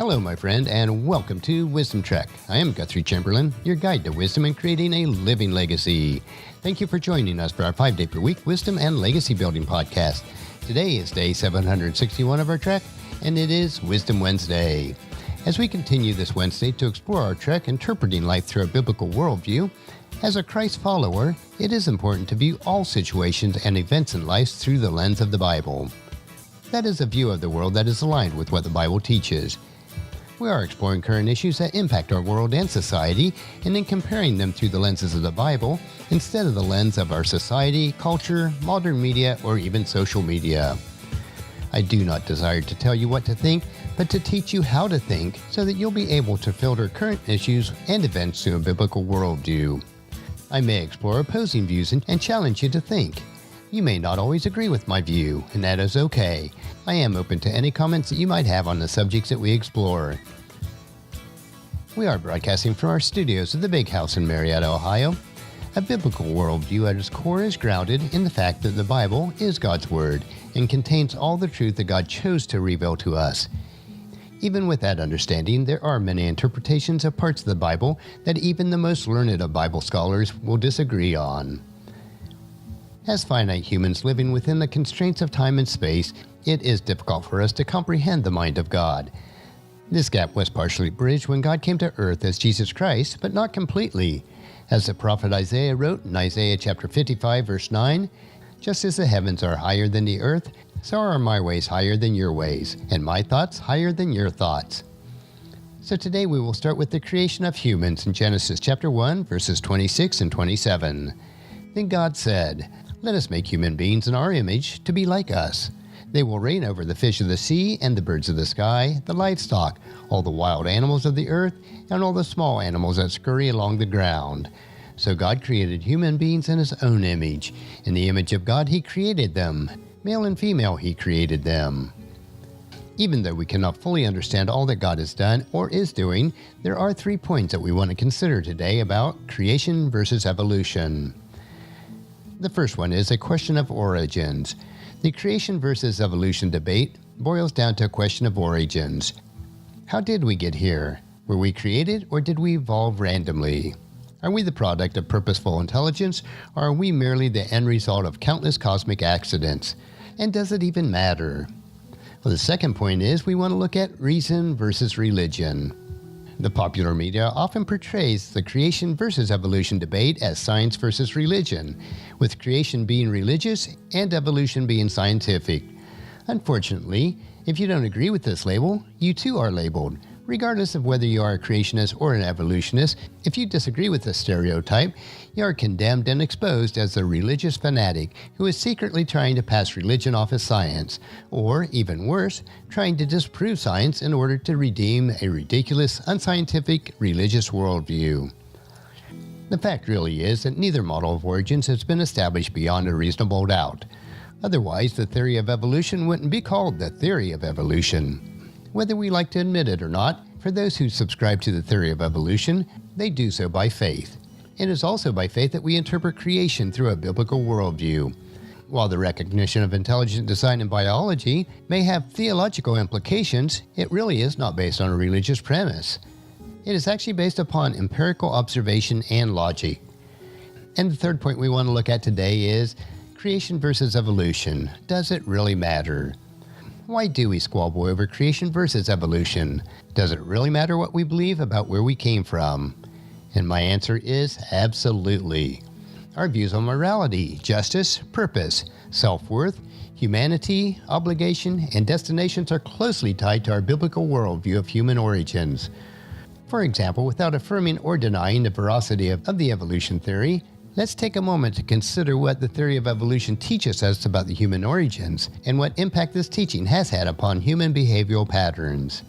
Hello, my friend, and welcome to Wisdom Trek. I am Guthrie Chamberlain, your guide to wisdom and creating a living legacy. Thank you for joining us for our 5-day per week wisdom and legacy building podcast. Today is day 761 of our trek, and it is Wisdom Wednesday. As we continue this Wednesday to explore our trek interpreting life through a biblical worldview, as a Christ follower, it is important to view all situations and events in life through the lens of the Bible. That is a view of the world that is aligned with what the Bible teaches. We are exploring current issues that impact our world and society, and then comparing them through the lenses of the Bible instead of the lens of our society, culture, modern media, or even social media. I do not desire to tell you what to think, but to teach you how to think so that you'll be able to filter current issues and events through a biblical worldview. I may explore opposing views and challenge you to think. You may not always agree with my view, and that is okay. I am open to any comments that you might have on the subjects that we explore. We are broadcasting from our studios at the Big House in Marietta, Ohio. A biblical worldview at its core is grounded in the fact that the Bible is God's Word and contains all the truth that God chose to reveal to us. Even with that understanding, there are many interpretations of parts of the Bible that even the most learned of Bible scholars will disagree on. As finite humans living within the constraints of time and space, it is difficult for us to comprehend the mind of God. This gap was partially bridged when God came to earth as Jesus Christ, but not completely. As the prophet Isaiah wrote in Isaiah chapter 55, verse 9, "Just as the heavens are higher than the earth, so are my ways higher than your ways, and my thoughts higher than your thoughts." So today we will start with the creation of humans in Genesis chapter 1, verses 26 and 27. Then God said, "Let us make human beings in our image to be like us. They will reign over the fish of the sea and the birds of the sky, the livestock, all the wild animals of the earth, and all the small animals that scurry along the ground." So God created human beings in his own image. In the image of God he created them. Male and female he created them. Even though we cannot fully understand all that God has done or is doing, there are 3 points that we want to consider today about creation versus evolution. The first one is a question of origins. The creation versus evolution debate boils down to a question of origins. How did we get here? Were we created or did we evolve randomly? Are we the product of purposeful intelligence, or are we merely the end result of countless cosmic accidents? And does it even matter? Well, the second point is we want to look at reason versus religion. The popular media often portrays the creation versus evolution debate as science versus religion, with creation being religious and evolution being scientific. Unfortunately, if you don't agree with this label, you too are labeled. Regardless of whether you are a creationist or an evolutionist, if you disagree with this stereotype, you are condemned and exposed as a religious fanatic who is secretly trying to pass religion off as science, or, even worse, trying to disprove science in order to redeem a ridiculous, unscientific religious worldview. The fact really is that neither model of origins has been established beyond a reasonable doubt. Otherwise, the theory of evolution wouldn't be called the theory of evolution. Whether we like to admit it or not, for those who subscribe to the theory of evolution, they do so by faith. It is also by faith that we interpret creation through a biblical worldview. While the recognition of intelligent design in biology may have theological implications, it really is not based on a religious premise. It is actually based upon empirical observation and logic. And the third point we want to look at today is creation versus evolution. Does it really matter? Why do we squabble over creation versus evolution? Does it really matter what we believe about where we came from? And my answer is absolutely. Our views on morality, justice, purpose, self-worth, humanity, obligation, and destinations are closely tied to our biblical worldview of human origins. For example, without affirming or denying the veracity of the evolution theory, let's take a moment to consider what the theory of evolution teaches us about the human origins and what impact this teaching has had upon human behavioral patterns.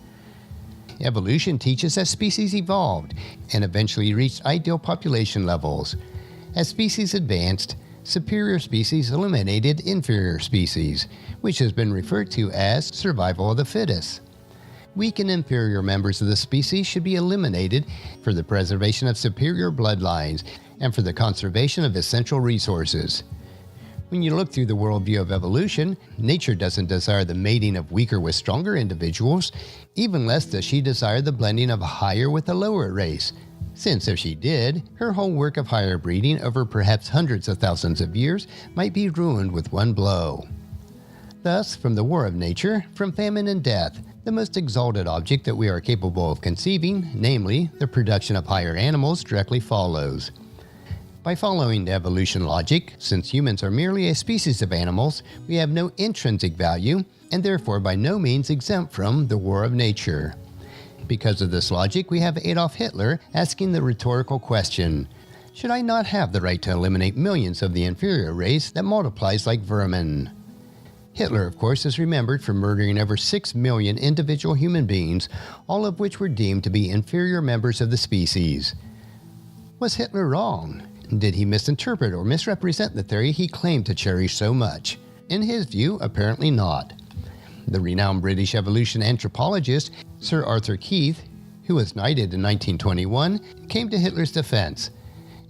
Evolution teaches that species evolved and eventually reached ideal population levels. As species advanced, superior species eliminated inferior species, which has been referred to as survival of the fittest. Weak and inferior members of the species should be eliminated for the preservation of superior bloodlines and for the conservation of essential resources. When you look through the worldview of evolution, nature doesn't desire the mating of weaker with stronger individuals, even less does she desire the blending of a higher with a lower race, since if she did, her whole work of higher breeding over perhaps hundreds of thousands of years might be ruined with one blow. Thus, from the war of nature, from famine and death, the most exalted object that we are capable of conceiving, namely the production of higher animals, directly follows. By following the evolution logic, since humans are merely a species of animals, we have no intrinsic value and therefore by no means exempt from the war of nature. Because of this logic, we have Adolf Hitler asking the rhetorical question, should I not have the right to eliminate millions of the inferior race that multiplies like vermin? Hitler, of course, is remembered for murdering over 6 million individual human beings, all of which were deemed to be inferior members of the species. Was Hitler wrong? Did he misinterpret or misrepresent the theory he claimed to cherish so much? In his view, apparently not. The renowned British evolution anthropologist Sir Arthur Keith, who was knighted in 1921, came to Hitler's defense,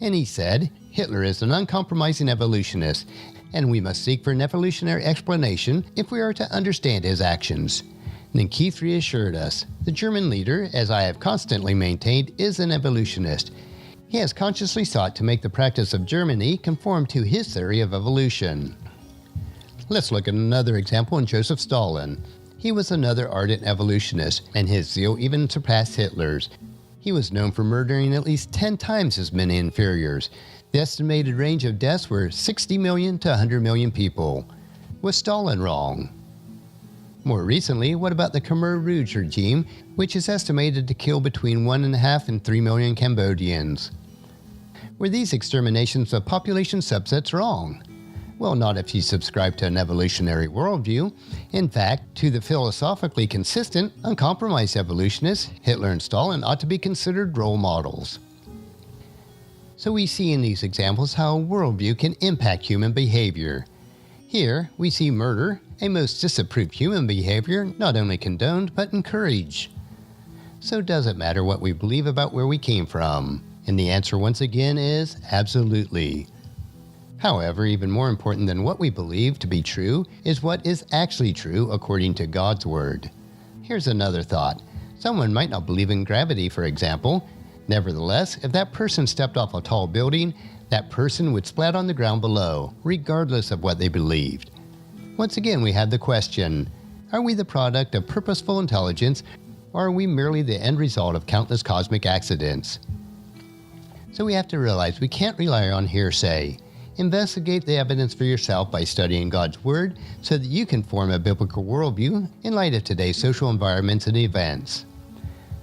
and he said, Hitler is an uncompromising evolutionist, and we must seek for an evolutionary explanation if we are to understand his actions. Then Keith reassured us, the German leader, as I have constantly maintained, is an evolutionist. He has consciously sought to make the practice of Germany conform to his theory of evolution. Let's look at another example in Joseph Stalin. He was another ardent evolutionist, and his zeal even surpassed Hitler's. He was known for murdering at least 10 times as many inferiors. The estimated range of deaths were 60 million to 100 million people. Was Stalin wrong? More recently, what about the Khmer Rouge regime, which is estimated to kill between 1.5 and 3 million Cambodians? Were these exterminations of population subsets wrong? Well, not if you subscribe to an evolutionary worldview. In fact, to the philosophically consistent, uncompromised evolutionists, Hitler and Stalin ought to be considered role models. So we see in these examples how worldview can impact human behavior. Here, we see murder, a most disapproved human behavior, not only condoned, but encouraged. So does it matter what we believe about where we came from? And the answer once again is absolutely. However, even more important than what we believe to be true is what is actually true according to God's Word. Here's another thought. Someone might not believe in gravity, for example. Nevertheless, if that person stepped off a tall building, that person would splat on the ground below, regardless of what they believed. Once again, we have the question, are we the product of purposeful intelligence, or are we merely the end result of countless cosmic accidents? So we have to realize we can't rely on hearsay. Investigate the evidence for yourself by studying God's Word so that you can form a biblical worldview in light of today's social environments and events.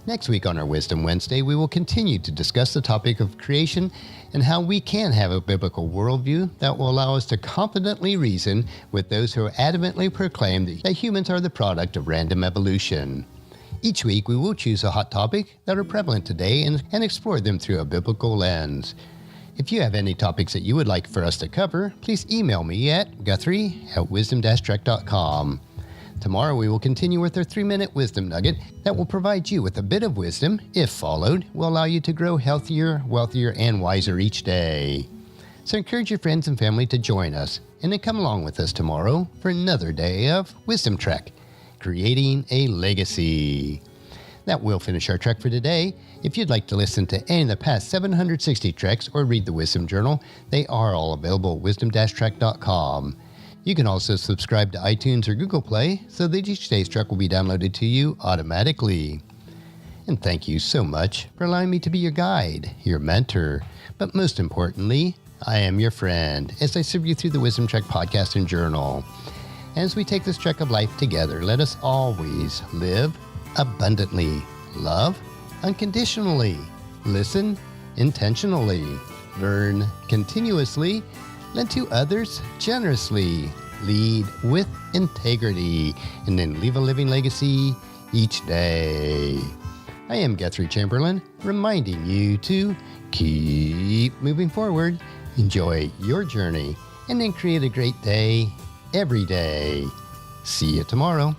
Next week on our Wisdom Wednesday, we will continue to discuss the topic of creation and how we can have a biblical worldview that will allow us to confidently reason with those who adamantly proclaim that humans are the product of random evolution. Each week, we will choose a hot topic that are prevalent today and explore them through a biblical lens. If you have any topics that you would like for us to cover, please email me at guthrie@wisdom-trek.com. Tomorrow we will continue with our 3-minute wisdom nugget that will provide you with a bit of wisdom, if followed, will allow you to grow healthier, wealthier, and wiser each day. So encourage your friends and family to join us, and then come along with us tomorrow for another day of Wisdom Trek, creating a legacy. That will finish our trek for today. If you'd like to listen to any of the past 760 treks or read the Wisdom Journal, they are all available at wisdom-trek.com. You can also subscribe to iTunes or Google Play so that each day's trek will be downloaded to you automatically. And thank you so much for allowing me to be your guide, your mentor, but most importantly, I am your friend as I serve you through the Wisdom Trek podcast and journal. As we take this trek of life together, let us always live abundantly, love unconditionally, listen intentionally, learn continuously, lend to others generously, lead with integrity, and then leave a living legacy each day. I am Guthrie Chamberlain, reminding you to keep moving forward, enjoy your journey, and then create a great day every day. See you tomorrow.